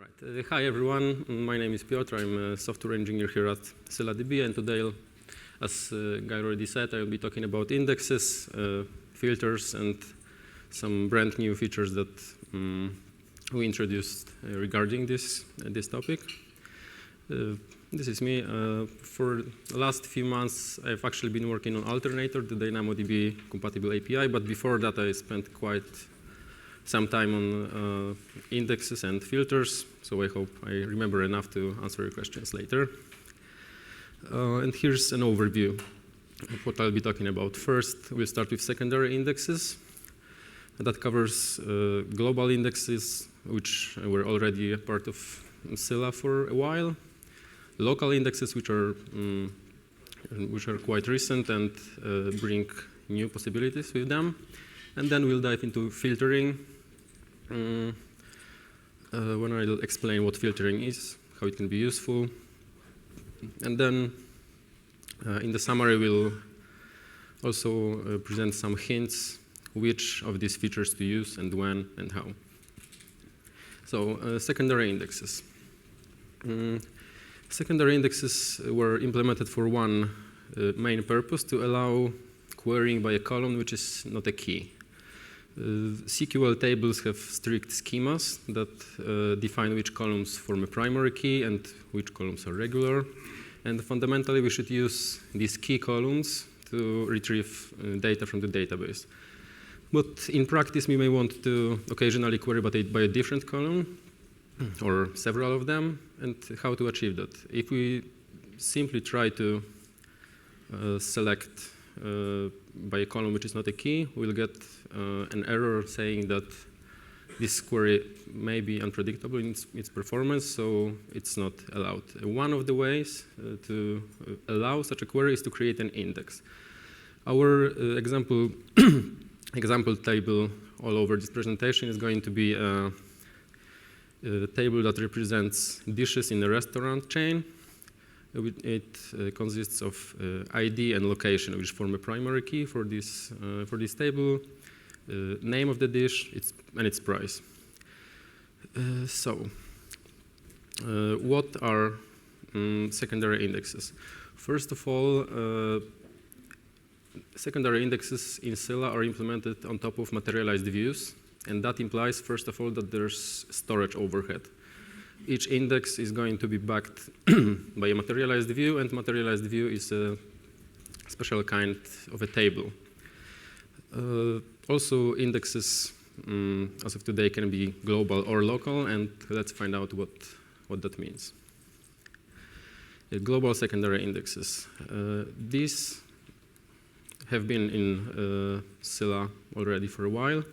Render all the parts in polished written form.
Right. Hi everyone, my name is Piotr. I'm a software engineer here at ScyllaDB, and today, as Guy already said, I will be talking about indexes, filters, and some brand new features that we introduced regarding this topic. This is me. For the last few months, I've actually been working on Alternator, the DynamoDB compatible API, but before that I spent quite some time on indexes and filters, so I hope I remember enough to answer your questions later. And here's an overview of what I'll be talking about. First, we'll start with secondary indexes. And that covers global indexes, which were already a part of Scylla for a while. Local indexes, which are quite recent and bring new possibilities with them. And then we'll dive into filtering, when I'll explain what filtering is, how it can be useful. And then in the summary, we'll also present some hints which of these features to use and when and how. So secondary indexes. Secondary indexes were implemented for one main purpose, to allow querying by a column which is not a key. SQL tables have strict schemas that define which columns form a primary key and which columns are regular. And fundamentally, we should use these key columns to retrieve data from the database. But in practice, we may want to occasionally query by a different column or several of them, and how to achieve that. If we simply try to select by a column which is not a key, we'll get an error saying that this query may be unpredictable in its performance, so it's not allowed. One of the ways to allow such a query is to create an index. Our example table all over this presentation is going to be a table that represents dishes in a restaurant chain. It consists of ID and location, which form a primary key for this table, name of the dish, and its price. What are secondary indexes? First of all, secondary indexes in Scylla are implemented on top of materialized views, and that implies, first of all, that there's storage overhead. Each index is going to be backed by a materialized view, and materialized view is a special kind of a table. Also, indexes, as of today, can be global or local, and let's find out what that means. Global secondary indexes. These have been in Scylla already for a while,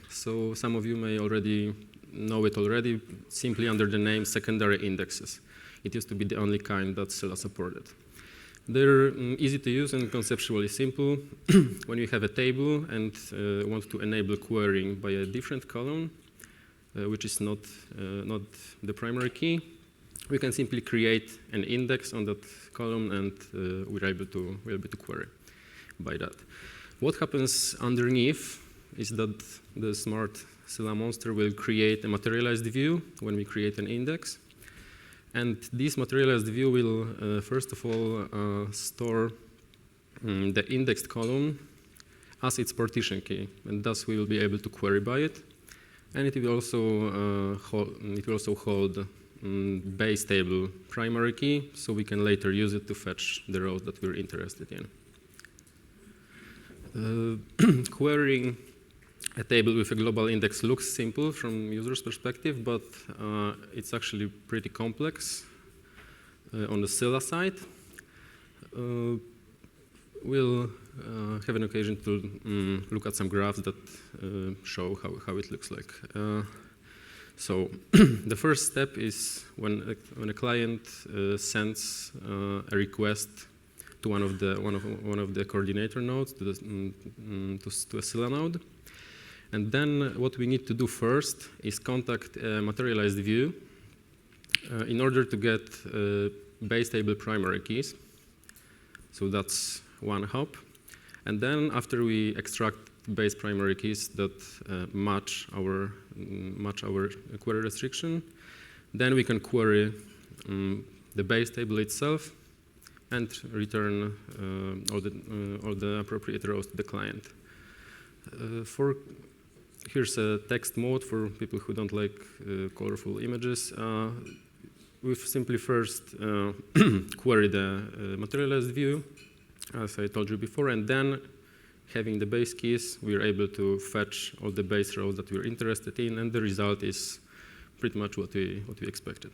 so some of you may already know it already simply under the name secondary indexes. It used to be the only kind that Scylla supported. They're easy to use and conceptually simple. When you have a table and want to enable querying by a different column, which is not the primary key, we can simply create an index on that column, and we're able to query by that. What happens underneath is that the smart Scylla monster will create a materialized view when we create an index. And this materialized view will, first of all, store the indexed column as its partition key, and thus we will be able to query by it. And it will also hold base table primary key, so we can later use it to fetch the rows that we're interested in. Querying a table with a global index looks simple from user's perspective, but it's actually pretty complex on the Scylla side. We'll have an occasion to look at some graphs that show how it looks like. So the first step is when a client sends a request to one of the coordinator nodes, to a Scylla node. And then what we need to do first is contact a materialized view in order to get base table primary keys. So that's one hop. And then after we extract base primary keys that match our query restriction, Then we can query the base table itself and return all the appropriate rows to the client. Here's a text mode for people who don't like colorful images. We've simply first query the materialized view, as I told you before, and then having the base keys, we're able to fetch all the base rows that we're interested in, and the result is pretty much what we expected.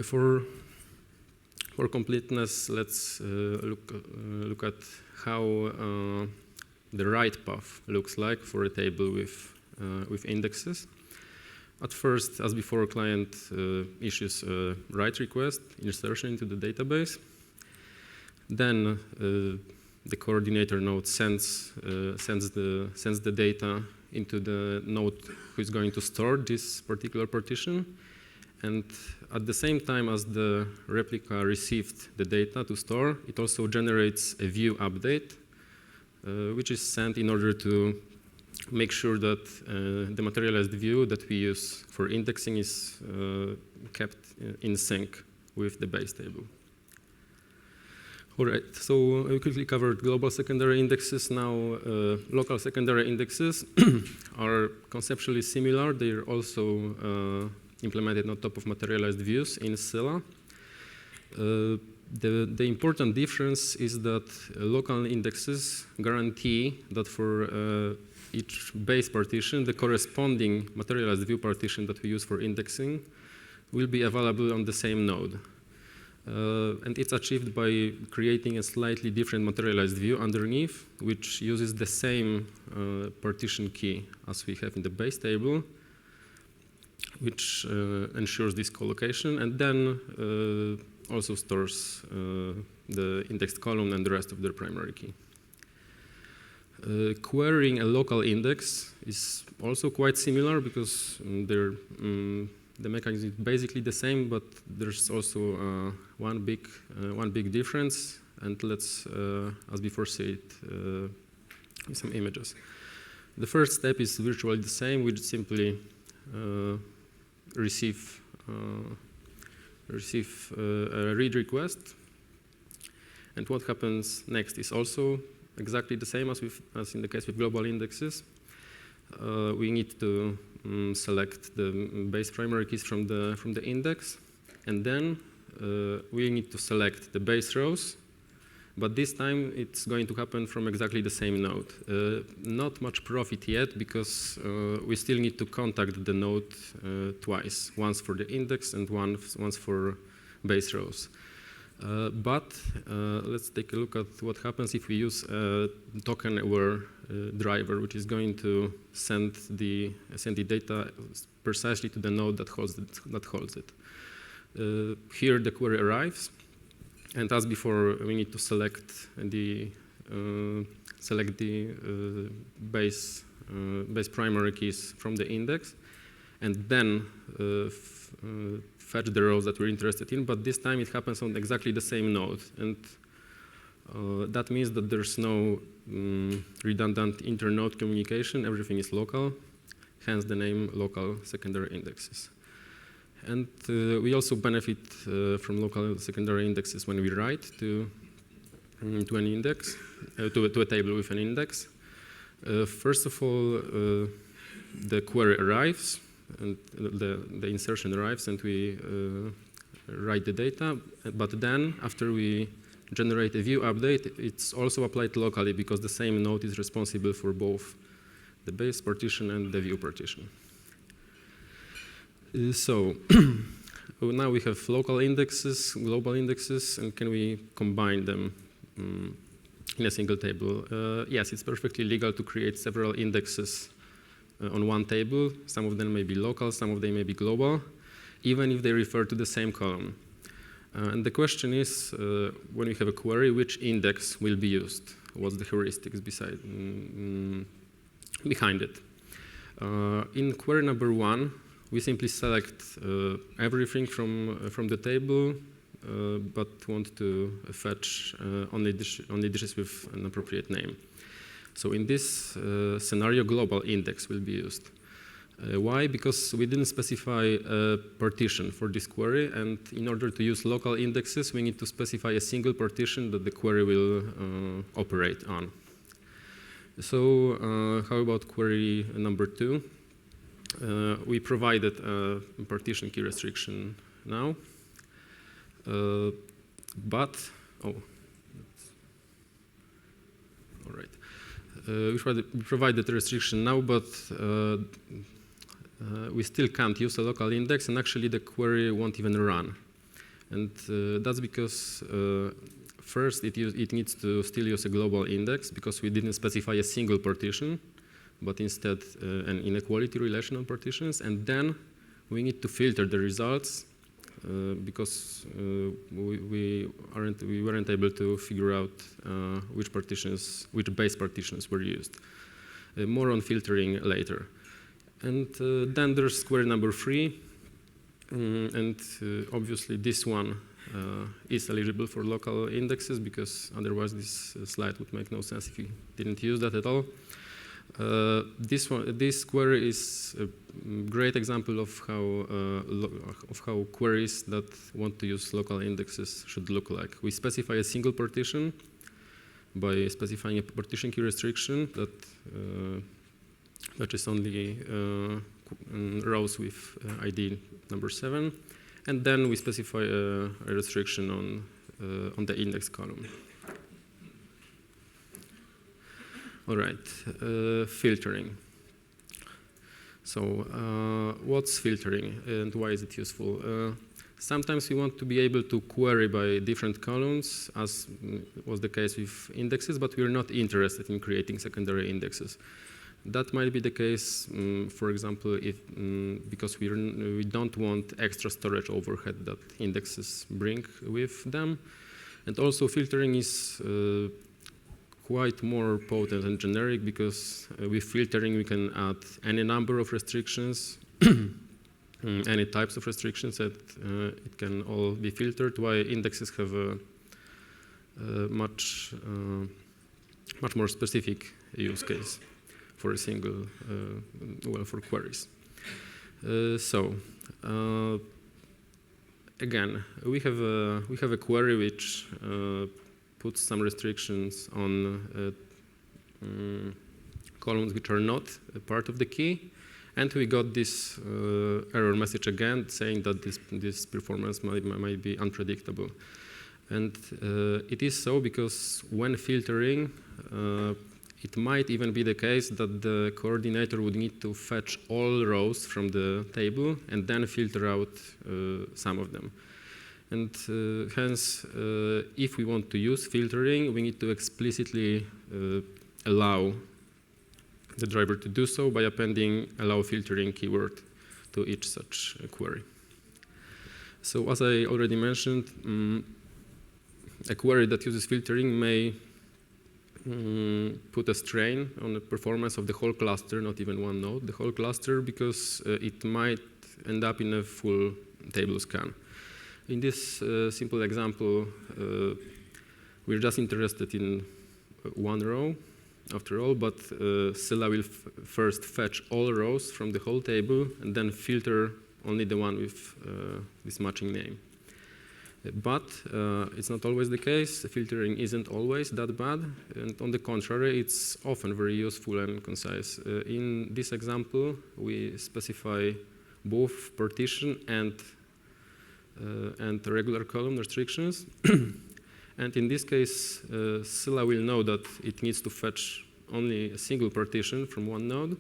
For completeness, let's look at how the write path looks like for a table with indexes. At first, as before, client issues a write request, insertion into the database. Then the coordinator node sends the data into the node who is going to store this particular partition. And at the same time as the replica received the data to store, it also generates a view update, which is sent in order to make sure that the materialized view that we use for indexing is kept in sync with the base table. All right, so we quickly covered global secondary indexes. Now, local secondary indexes are conceptually similar. They're also implemented on top of materialized views in Scylla. The important difference is that local indexes guarantee that for each base partition, the corresponding materialized view partition that we use for indexing will be available on the same node. And it's achieved by creating a slightly different materialized view underneath, which uses the same partition key as we have in the base table, which ensures this collocation, and then also stores the indexed column and the rest of their primary key. Querying a local index is also quite similar because the mechanism is basically the same, but there's also one big difference. And let's, as before, see it in some images. The first step is virtually the same. We simply receive a read request, and what happens next is also exactly the same as in the case with global indexes. We need to select the base primary keys from the index, and then we need to select the base rows. But this time it's going to happen from exactly the same node. Not much profit yet because we still need to contact the node twice, once for the index and once for base rows. But let's take a look at what happens if we use a token-aware driver, which is going to send the data precisely to the node that holds it. Here the query arrives. And as before, we need to select the base primary keys from the index, and then fetch the rows that we're interested in. But this time it happens on exactly the same node, and that means that there's no redundant inter-node communication. Everything is local, hence the name local secondary indexes. And we also benefit from local secondary indexes when we write to an index, to a table with an index. First of all, the query arrives, and the insertion arrives, and we write the data. But then, after we generate a view update, it's also applied locally because the same node is responsible for both the base partition and the view partition. So now we have local indexes, global indexes, and can we combine them in a single table? Yes, it's perfectly legal to create several indexes on one table. Some of them may be local, some of them may be global, even if they refer to the same column. And the question is, when we have a query, which index will be used? What's the heuristics behind it? In query number 1, we simply select everything from the table, but want to fetch only dishes with an appropriate name. So in this scenario, global index will be used. Why? Because we didn't specify a partition for this query, and in order to use local indexes, we need to specify a single partition that the query will operate on. So how about query number 2? We provided a partition key restriction now, but, all right. We provided a restriction now, but we still can't use a local index, and actually the query won't even run. And that's because first it needs to still use a global index because we didn't specify a single partition, but instead an inequality relation on partitions. And then we need to filter the results because we weren't able to figure out which base partitions were used. More on filtering later. And then there's query number 3, and obviously this one is eligible for local indexes because otherwise this slide would make no sense if you didn't use that at all. This query is a great example of how queries that want to use local indexes should look like. We specify a single partition by specifying a partition key restriction that is only rows with ID number 7, and then we specify a restriction on the index column. All right, filtering. So what's filtering and why is it useful? Sometimes we want to be able to query by different columns, as was the case with indexes, but we're not interested in creating secondary indexes. That might be the case, for example, because we don't want extra storage overhead that indexes bring with them. And also filtering is quite more potent and generic because with filtering we can add any number of restrictions, any types of restrictions that it can all be filtered, while indexes have a much more specific use case for a single, for queries. Again, we have a query which puts some restrictions on columns which are not a part of the key, and we got this error message again saying that this performance might be unpredictable. And it is so because when filtering, it might even be the case that the coordinator would need to fetch all rows from the table and then filter out some of them. And hence, if we want to use filtering, we need to explicitly allow the driver to do so by appending allow filtering keyword to each such query. So as I already mentioned, a query that uses filtering may put a strain on the performance of the whole cluster, not even one node, the whole cluster, because it might end up in a full table scan. In this simple example, we're just interested in one row, after all, but Scylla will first fetch all rows from the whole table and then filter only the one with this matching name. But it's not always the case. Filtering isn't always that bad, and on the contrary, it's often very useful and concise. In this example, we specify both partition and regular column restrictions. And in this case, Scylla will know that it needs to fetch only a single partition from one node,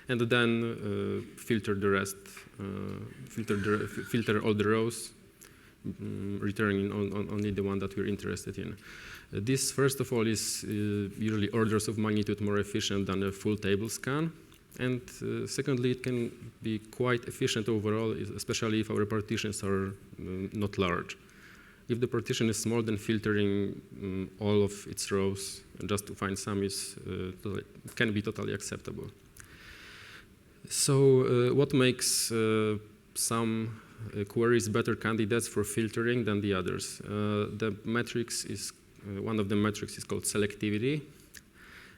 and then filter the rest, filter all the rows, returning only the one that we're interested in. This, first of all, is usually orders of magnitude more efficient than a full table scan. And secondly, it can be quite efficient overall, especially if our partitions are not large. If the partition is small, then filtering all of its rows just to find some can be totally acceptable. So what makes some queries better candidates for filtering than the others? The metrics is one of the metrics is called selectivity,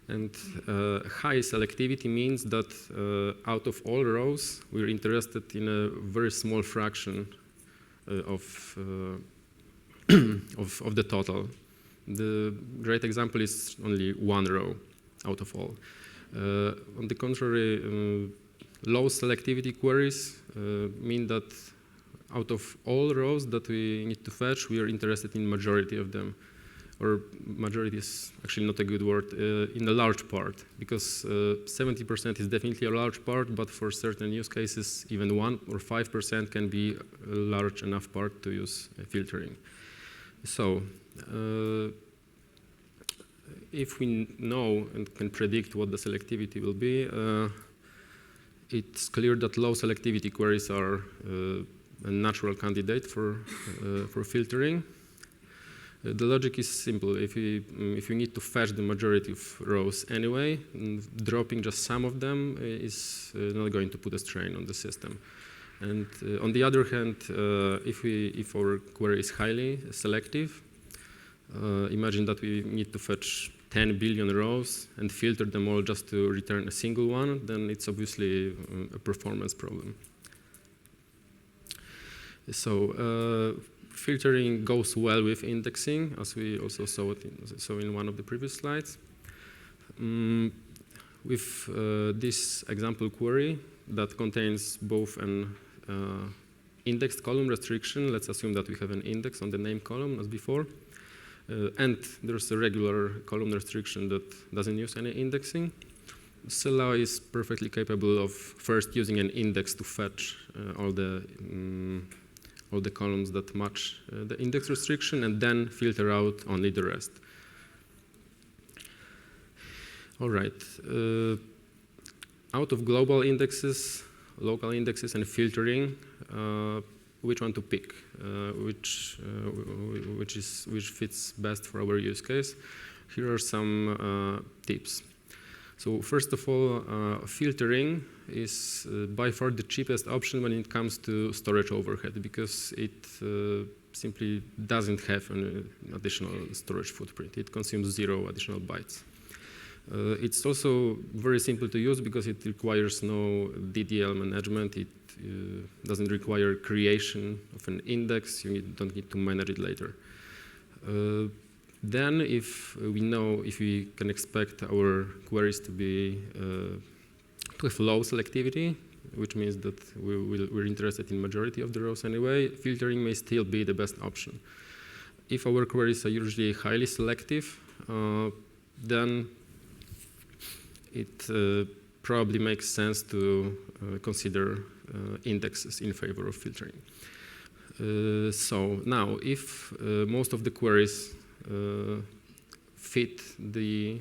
And high selectivity means that out of all rows, we're interested in a very small fraction of the total. The great example is only one row out of all. On the contrary, low selectivity queries mean that out of all rows that we need to fetch, we are interested in majority of them. Or majority is actually not a good word, in a large part, because 70% is definitely a large part, but for certain use cases, even 1 or 5% can be a large enough part to use filtering. So, if we know and can predict what the selectivity will be, it's clear that low selectivity queries are a natural candidate for filtering. The logic is simple. If you need to fetch the majority of rows anyway, dropping just some of them is not going to put a strain on the system. And on the other hand, if our query is highly selective, imagine that we need to fetch 10 billion rows and filter them all just to return a single one, then it's obviously a performance problem. So filtering goes well with indexing, as we also saw in one of the previous slides. With this example query that contains both an indexed column restriction, let's assume that we have an index on the name column as before, and there's a regular column restriction that doesn't use any indexing. Scylla is perfectly capable of first using an index to fetch all the columns that match the index restriction, and then filter out only the rest. All right. Out of global indexes, local indexes, and filtering, which one to pick? Which fits best for our use case? Here are some tips. So first of all, filtering is by far the cheapest option when it comes to storage overhead, because it simply doesn't have an additional storage footprint. It consumes 0 additional bytes. It's also very simple to use because it requires no DDL management. It doesn't require creation of an index. You don't need to manage it later. Then, if we can expect our queries to be with low selectivity, which means that we're interested in majority of the rows anyway, filtering may still be the best option. If our queries are usually highly selective, then it probably makes sense to consider indexes in favor of filtering. So now, if most of the queries fit the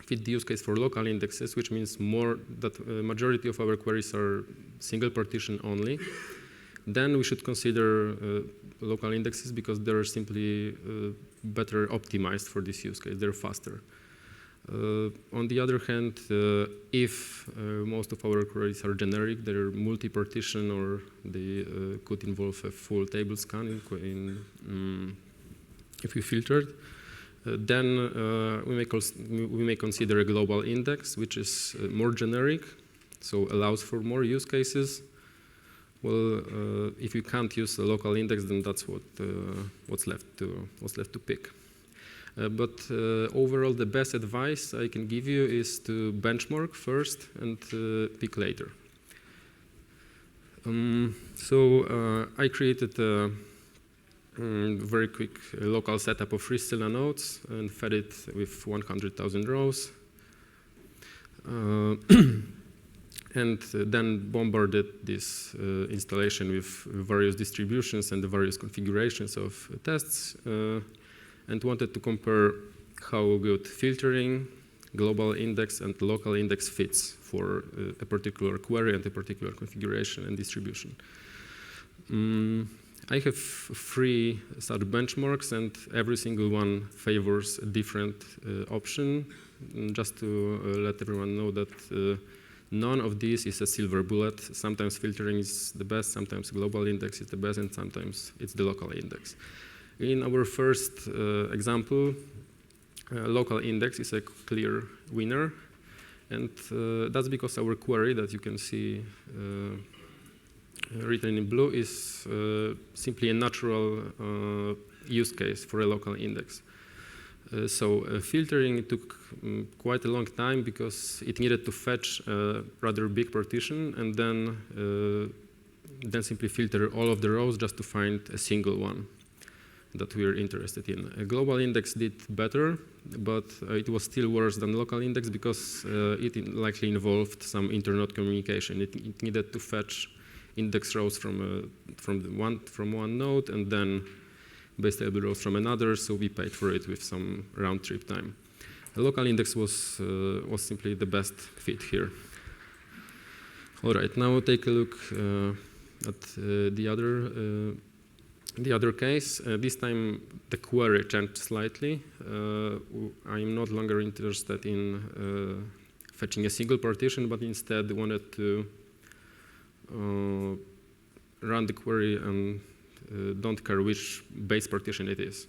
use case for local indexes, which means majority of our queries are single partition only, then we should consider local indexes because they're simply better optimized for this use case. They're faster. On the other hand, if most of our queries are generic, they're multi-partition, or they could involve a full table scan if we filtered, then we may consider a global index, which is more generic, so allows for more use cases. Well, if you can't use a local index, then that's what's left to pick. But overall, the best advice I can give you is to benchmark first and pick later. So I created a very quick local setup of 3 Scylla nodes and fed it with 100,000 rows. And then bombarded this installation with various distributions and the various configurations of tests, and wanted to compare how good filtering, global index, and local index fits for a particular query and a particular configuration and distribution. I have 3 such benchmarks, and every single one favors a different option. Just to let everyone know that none of these is a silver bullet. Sometimes filtering is the best, sometimes global index is the best, and sometimes it's the local index. In our first example, local index is a clear winner, and that's because our query that you can see written in blue is simply a natural use case for a local index. So filtering took quite a long time because it needed to fetch a rather big partition and then simply filter all of the rows just to find a single one that we are interested in. A global index did better, but it was still worse than local index because it likely involved some inter-node communication. It needed to fetch index rows from one node and then base table rows from another, so we paid for it with some round trip time. A local index was simply the best fit here. All right, now we'll take a look at the other case. This time the query changed slightly. I'm no longer interested in fetching a single partition, but instead wanted to run the query and don't care which base partition it is.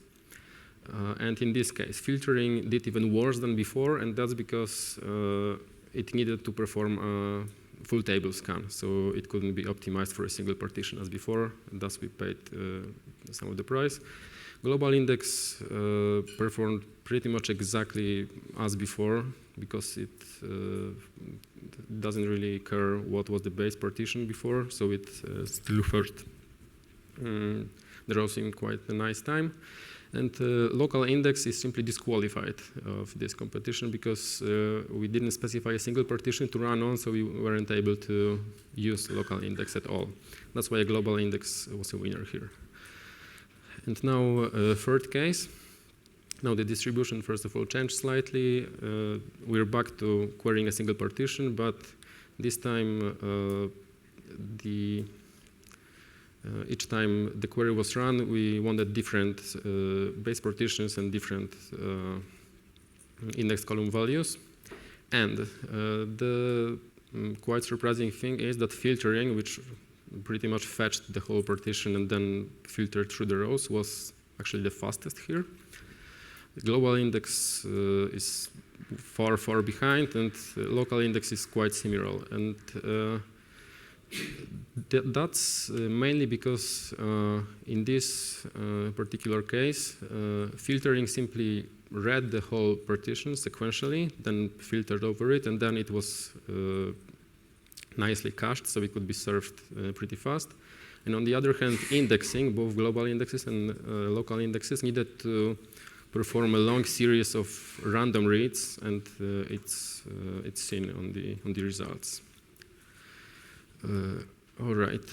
And in this case, filtering did even worse than before, and that's because it needed to perform a full table scan, so it couldn't be optimized for a single partition as before, and thus we paid some of the price. Global index performed pretty much exactly as before because it doesn't really care what was the base partition before, so it still offered the rows in quite a nice time. And local index is simply disqualified of this competition because we didn't specify a single partition to run on, so we weren't able to use local index at all. That's why a global index was a winner here. And now third case. Now the distribution, first of all, changed slightly. We're back to querying a single partition, but this time each time the query was run, we wanted different base partitions and different index column values. And the quite surprising thing is that filtering, which pretty much fetched the whole partition and then filtered through the rows, was actually the fastest here. The global index is far, far behind, and local index is quite similar. And that's mainly because in this particular case, filtering simply read the whole partition sequentially, then filtered over it, and then it was nicely cached, so it could be served pretty fast. And on the other hand, indexing, both global indexes and local indexes, needed to perform a long series of random reads, and it's seen on the results. All right,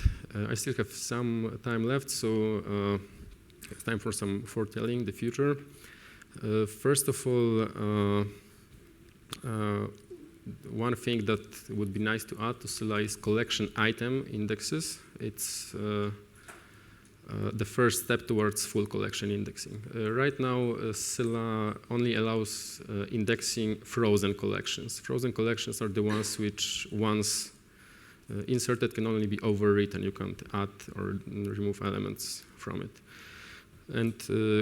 I still have some time left, so it's time for some foretelling the future. First of all, one thing that would be nice to add to Scylla is collection item indexes. It's the first step towards full collection indexing. Right now, Scylla only allows indexing frozen collections. Frozen collections are the ones which, once inserted, can only be overwritten. You can't add or remove elements from it. And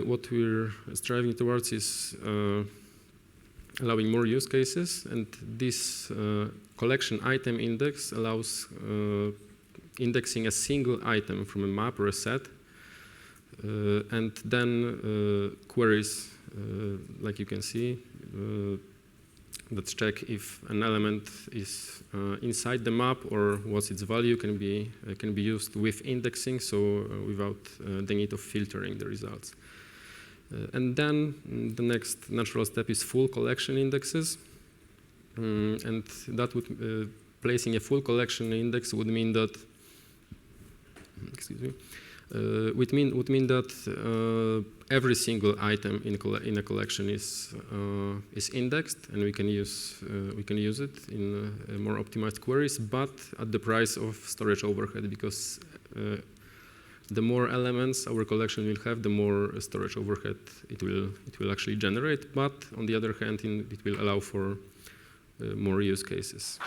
what we're striving towards is allowing more use cases. And this collection item index allows indexing a single item from a map or a set, and then queries, like you can see, that check if an element is inside the map or what's its value can be used with indexing, so without the need of filtering the results. And then the next natural step is full collection indexes, and that would placing a full collection index would mean that would mean that every single item in a collection is indexed, and we can use it in more optimized queries, but at the price of storage overhead, because the more elements our collection will have, the more storage overhead it will actually generate. But on the other hand, it will allow for more use cases.